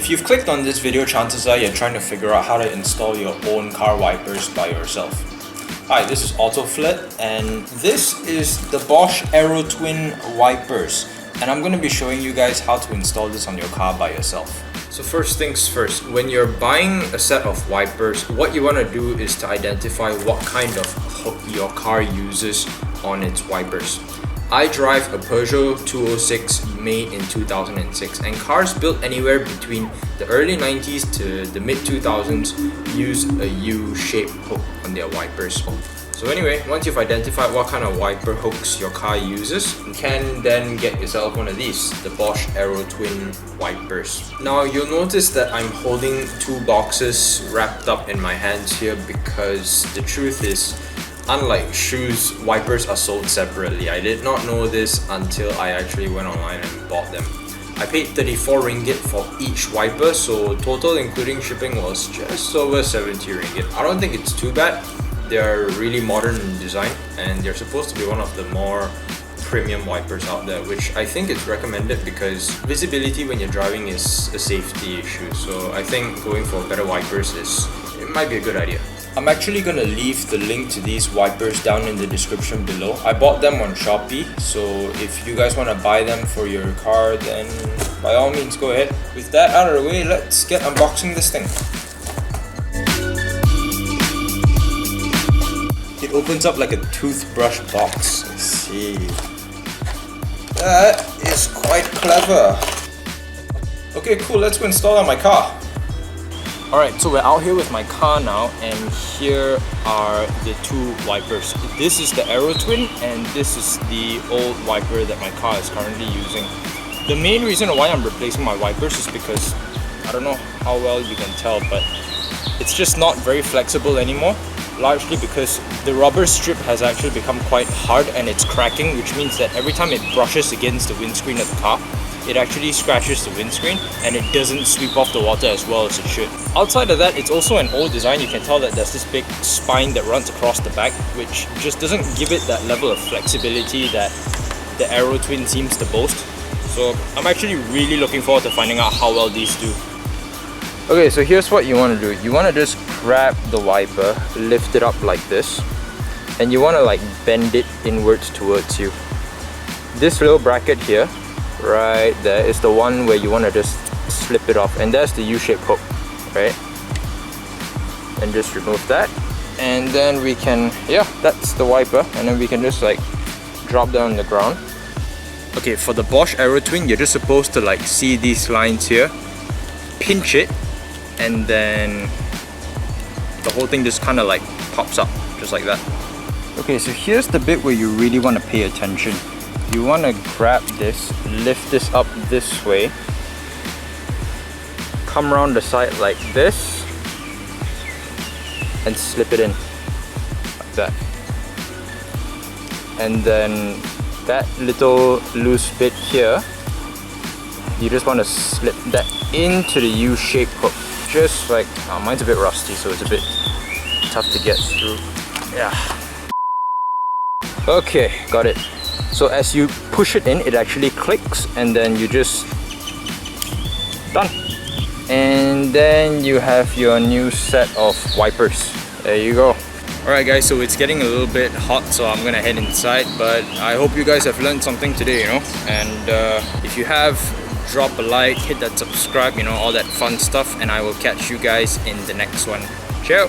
If you've clicked on this video, chances are you're trying to figure out how to install your own car wipers by yourself. Hi, this is AutoFlit, and this is the Bosch Aero Twin wipers, and I'm going to be showing you guys how to install this on your car by yourself. So first things first, when you're buying a set of wipers, what you want to do is to identify what kind of hook your car uses on its wipers. I drive a Peugeot 206 made in 2006, and cars built anywhere between the early 90s to the mid 2000s use a U-shaped hook on their wipers. So anyway, once you've identified what kind of wiper hooks your car uses, you can then get yourself one of these, the Bosch Aero Twin wipers. Now you'll notice that I'm holding two boxes wrapped up in my hands here because the truth is, unlike shoes, wipers are sold separately. I did not know this until I actually went online and bought them. I paid 34 ringgit for each wiper, so total including shipping was just over 70 ringgit. I don't think it's too bad. They're really modern in design, and they're supposed to be one of the more premium wipers out there, which I think is recommended because visibility when you're driving is a safety issue. So I think going for better wipers it might be a good idea. I'm actually going to leave the link to these wipers down in the description below. I bought them on Shopee, so if you guys want to buy them for your car, then by all means go ahead. With that out of the way, let's get unboxing this thing. It opens up like a toothbrush box. Let's see. That is quite clever. Okay, cool, let's go install it on my car. Alright, so we're out here with my car now, and here are the two wipers. This is the Aero Twin, and this is the old wiper that my car is currently using. The main reason why I'm replacing my wipers is because, I don't know how well you can tell, but it's just not very flexible anymore. Largely because the rubber strip has actually become quite hard and it's cracking, which means that every time it brushes against the windscreen of the car, it actually scratches the windscreen and it doesn't sweep off the water as well as it should. Outside of that, it's also an old design. You can tell that there's this big spine that runs across the back, which just doesn't give it that level of flexibility that the Aero Twin seems to boast. So I'm actually really looking forward to finding out how well these do. Okay, so here's what you want to do. You want to just grab the wiper, lift it up like this, and you want to like bend it inwards towards you. This little bracket here, right there, is the one where you want to just slip it off, and that's the U-shaped hook, right? And just remove that, and then we can, yeah, that's the wiper, and then we can just like drop down on the ground. Okay, for the Bosch Aero Twin, you're just supposed to like see these lines here, pinch it, and then the whole thing just kind of like pops up, just like that. Okay, so here's the bit where you really want to pay attention. You want to grab this, lift this up this way, come around the side like this, and slip it in, like that. And then that little loose bit here, you just want to slip that into the U-shaped hook. Just like, mine's a bit rusty, so it's a bit tough to get through. Yeah. Okay, got it. So as you push it in, it actually clicks, and then you just done. And then you have your new set of wipers. There you go. Alright guys, so it's getting a little bit hot, so I'm gonna head inside, but I hope you guys have learned something today, you know. And if you have, drop a like, hit that subscribe, you know, all that fun stuff, and I will catch you guys in the next one. Ciao!